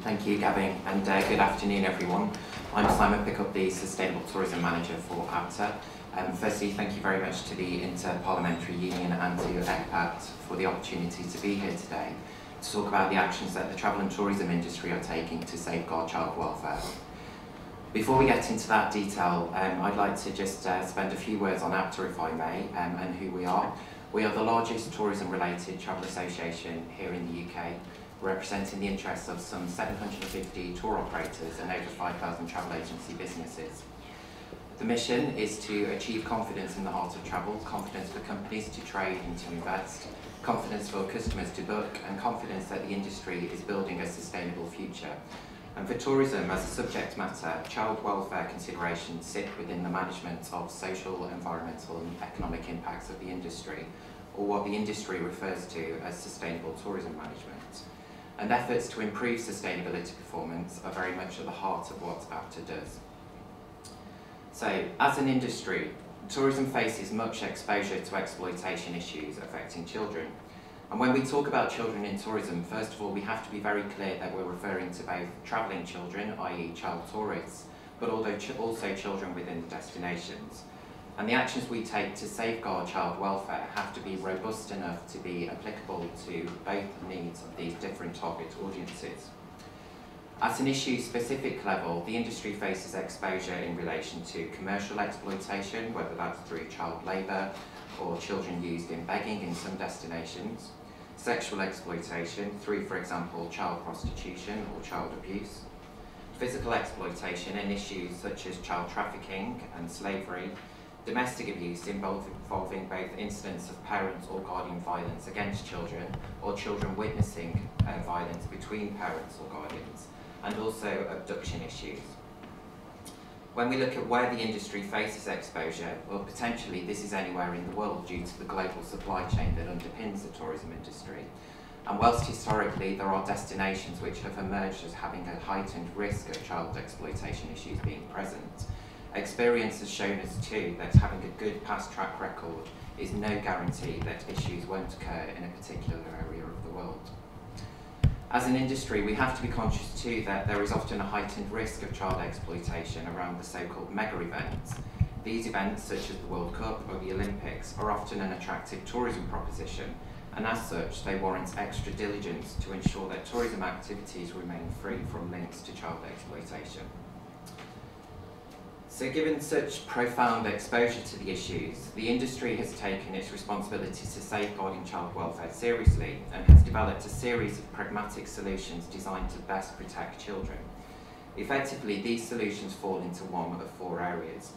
Thank you, Gavin, and good afternoon, everyone. I'm Simon Pickup, the Sustainable Tourism Manager for ABTA. Firstly, thank you very much to the Inter-Parliamentary Union and to ABTA for the opportunity to be here today to talk about the actions that the travel and tourism industry are taking to safeguard child welfare. Before we get into that detail, I'd like to just spend a few words on ABTA, if I may, and who we are. We are the largest tourism-related travel association here in the UK, representing the interests of some 750 tour operators and over 5,000 travel agency businesses. The mission is to achieve confidence in the heart of travel, confidence for companies to trade and to invest, confidence for customers to book, and confidence that the industry is building a sustainable future. And for tourism, as a subject matter, child welfare considerations sit within the management of social, environmental and economic impacts of the industry, or what the industry refers to as sustainable tourism management. And efforts to improve sustainability performance are very much at the heart of what ABTA does. So, as an industry, tourism faces much exposure to exploitation issues affecting children. And when we talk about children in tourism, first of all, we have to be very clear that we're referring to both travelling children, i.e. child tourists, but also children within the destinations. And the actions we take to safeguard child welfare have to be robust enough to be applicable to both needs of these different target audiences. At an issue-specific level, the industry faces exposure in relation to commercial exploitation, whether that's through child labour or children used in begging in some destinations, sexual exploitation through, for example, child prostitution or child abuse, physical exploitation in issues such as child trafficking and slavery, domestic abuse involving both incidents of parent or guardian violence against children or children witnessing violence between parents or guardians, and also abduction issues. When we look at where the industry faces exposure, well, potentially this is anywhere in the world due to the global supply chain that underpins the tourism industry. And whilst historically there are destinations which have emerged as having a heightened risk of child exploitation issues being present, experience has shown us too that having a good past track record is no guarantee that issues won't occur in a particular area of the world. As an industry, we have to be conscious too that there is often a heightened risk of child exploitation around the so-called mega events. These events, such as the World Cup or the Olympics, are often an attractive tourism proposition, and as such, they warrant extra diligence to ensure that tourism activities remain free from links to child exploitation. So given such profound exposure to the issues, the industry has taken its responsibility to safeguarding child welfare seriously and has developed a series of pragmatic solutions designed to best protect children. Effectively, these solutions fall into one of four areas.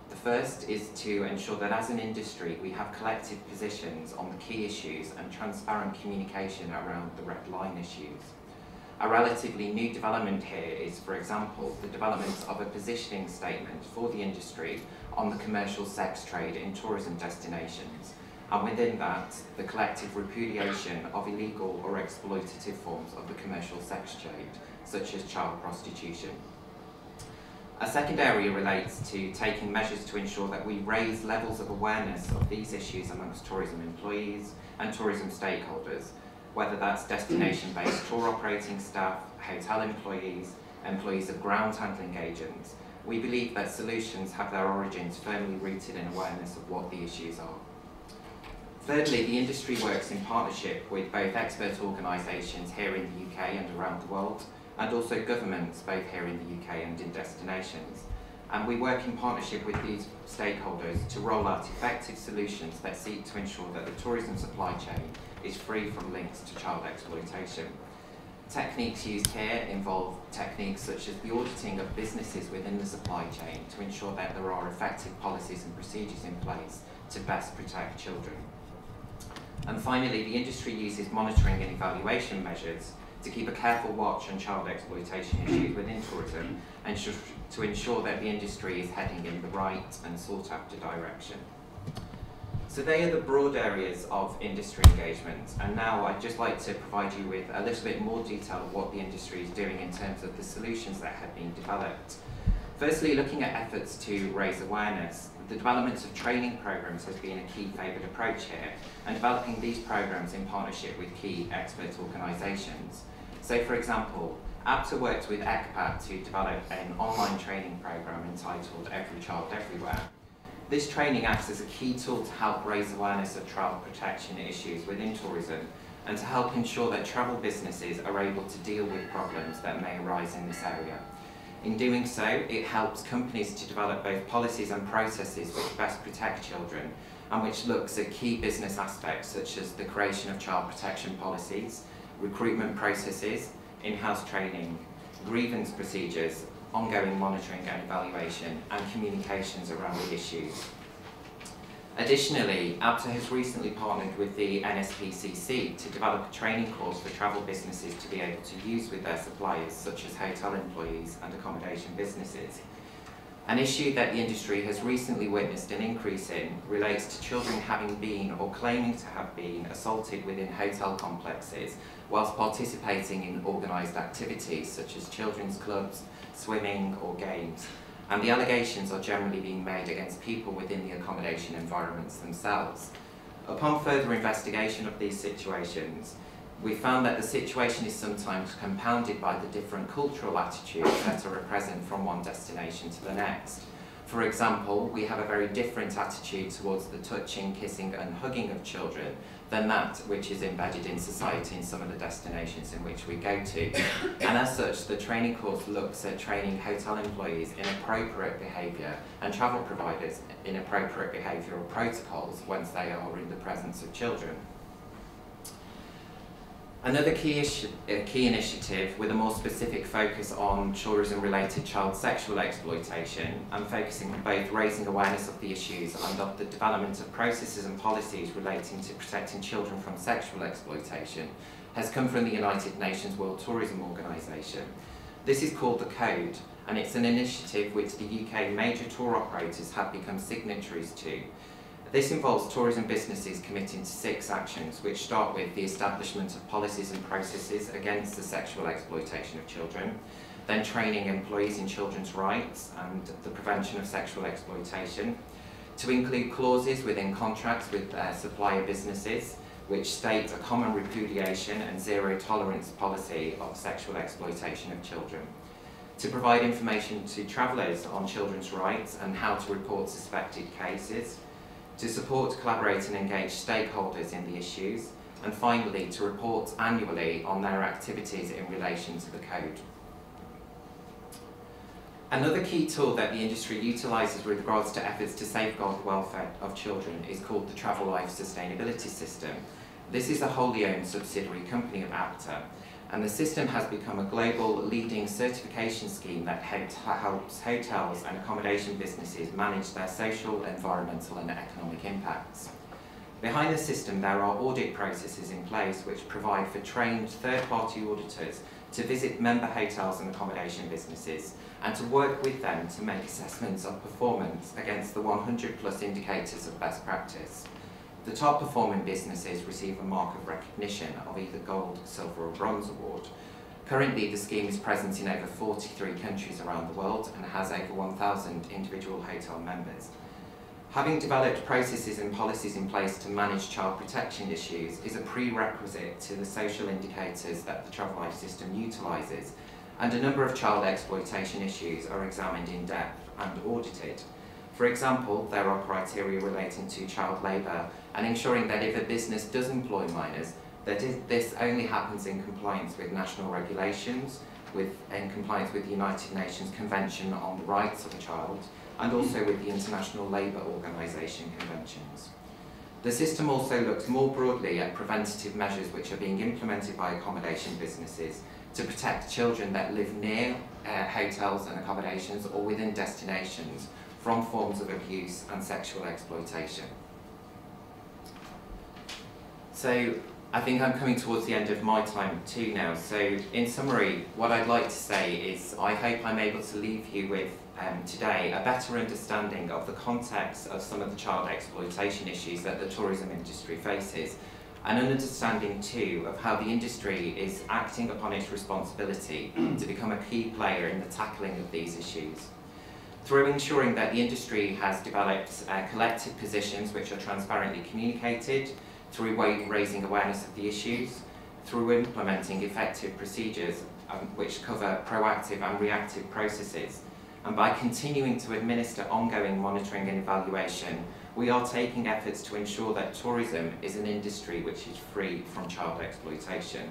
The first is to ensure that as an industry we have collective positions on the key issues and transparent communication around the red line issues. A relatively new development here is, for example, the development of a positioning statement for the industry on the commercial sex trade in tourism destinations, and within that, the collective repudiation of illegal or exploitative forms of the commercial sex trade, such as child prostitution. A second area relates to taking measures to ensure that we raise levels of awareness of these issues amongst tourism employees and tourism stakeholders, whether that's destination-based tour operating staff, hotel employees, employees of ground handling agents. We believe that solutions have their origins firmly rooted in awareness of what the issues are. Thirdly, the industry works in partnership with both expert organisations here in the UK and around the world, and also governments both here in the UK and in destinations. And we work in partnership with these stakeholders to roll out effective solutions that seek to ensure that the tourism supply chain is free from links to child exploitation. Techniques used here involve techniques such as the auditing of businesses within the supply chain to ensure that there are effective policies and procedures in place to best protect children. And finally, the industry uses monitoring and evaluation measures to keep a careful watch on child exploitation issues within tourism and to ensure that the industry is heading in the right and sought after direction. So they are the broad areas of industry engagement, and now I'd just like to provide you with a little bit more detail of what the industry is doing in terms of the solutions that have been developed. Firstly, looking at efforts to raise awareness, the development of training programs has been a key favoured approach here, and developing these programs in partnership with key expert organisations. So for example, ABTA worked with ECPAT to develop an online training programme entitled Every Child Everywhere. This training acts as a key tool to help raise awareness of child protection issues within tourism and to help ensure that travel businesses are able to deal with problems that may arise in this area. In doing so, it helps companies to develop both policies and processes which best protect children and which looks at key business aspects such as the creation of child protection policies, recruitment processes, in-house training, grievance procedures, ongoing monitoring and evaluation, and communications around the issues. Additionally, ABTA has recently partnered with the NSPCC to develop a training course for travel businesses to be able to use with their suppliers, such as hotel employees and accommodation businesses. An issue that the industry has recently witnessed an increase in relates to children having been or claiming to have been assaulted within hotel complexes whilst participating in organised activities such as children's clubs, swimming or games. And the allegations are generally being made against people within the accommodation environments themselves. Upon further investigation of these situations, we found that the situation is sometimes compounded by the different cultural attitudes that are present from one destination to the next. For example, we have a very different attitude towards the touching, kissing and hugging of children than that which is embedded in society in some of the destinations in which we go to. And as such, the training course looks at training hotel employees in appropriate behaviour and travel providers in appropriate behavioural protocols once they are in the presence of children. Another key initiative with a more specific focus on tourism-related child sexual exploitation and focusing on both raising awareness of the issues and of the development of processes and policies relating to protecting children from sexual exploitation has come from the United Nations World Tourism Organization. This is called the Code, and it's an initiative which the UK major tour operators have become signatories to. This involves tourism businesses committing to 6 actions, which start with the establishment of policies and processes against the sexual exploitation of children, then training employees in children's rights and the prevention of sexual exploitation, to include clauses within contracts with supplier businesses, which state a common repudiation and zero tolerance policy of sexual exploitation of children, to provide information to travellers on children's rights and how to report suspected cases, to support, collaborate and engage stakeholders in the issues, and finally to report annually on their activities in relation to the Code. Another key tool that the industry utilises with regards to efforts to safeguard the welfare of children is called the Travel Life Sustainability System. This is a wholly owned subsidiary company of ABTA, and the system has become a global leading certification scheme that helps hotels and accommodation businesses manage their social, environmental and economic impacts. Behind the system there are audit processes in place which provide for trained third-party auditors to visit member hotels and accommodation businesses and to work with them to make assessments of performance against the 100+ indicators of best practice. The top performing businesses receive a mark of recognition of either gold, silver or bronze award. Currently the scheme is present in over 43 countries around the world and has over 1,000 individual hotel members. Having developed processes and policies in place to manage child protection issues is a prerequisite to the social indicators that the Travel Life system utilises, and a number of child exploitation issues are examined in depth and audited. For example, there are criteria relating to child labour and ensuring that if a business does employ minors, that this only happens in compliance with national regulations, in compliance with the United Nations Convention on the Rights of the Child, and also with the International Labour Organization conventions. The system also looks more broadly at preventative measures which are being implemented by accommodation businesses to protect children that live near hotels and accommodations or within destinations from forms of abuse and sexual exploitation. So I think I'm coming towards the end of my time too now. So in summary, what I'd like to say is I hope I'm able to leave you with today a better understanding of the context of some of the child exploitation issues that the tourism industry faces, and an understanding too of how the industry is acting upon its responsibility to become a key player in the tackling of these issues. Through ensuring that the industry has developed collective positions which are transparently communicated, through raising awareness of the issues, through implementing effective procedures which cover proactive and reactive processes. And by continuing to administer ongoing monitoring and evaluation, we are taking efforts to ensure that tourism is an industry which is free from child exploitation.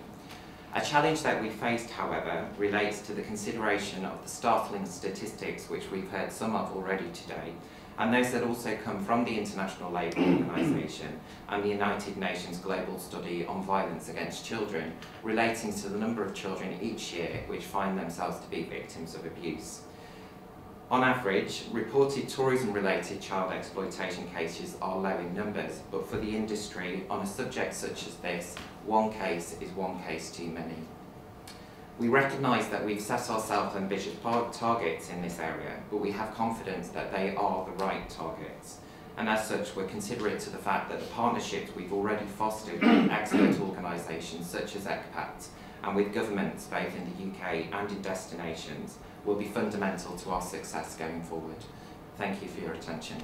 A challenge that we faced, however, relates to the consideration of the startling statistics which we've heard some of already today, and those that also come from the International Labour Organization and the United Nations Global Study on Violence Against Children, relating to the number of children each year which find themselves to be victims of abuse. On average, reported tourism-related child exploitation cases are low in numbers, but for the industry, on a subject such as this, one case is one case too many. We recognise that we've set ourselves ambitious targets in this area, but we have confidence that they are the right targets. And as such, we're considerate to the fact that the partnerships we've already fostered with expert organisations such as ABTA and with governments both in the UK and in destinations will be fundamental to our success going forward. Thank you for your attention.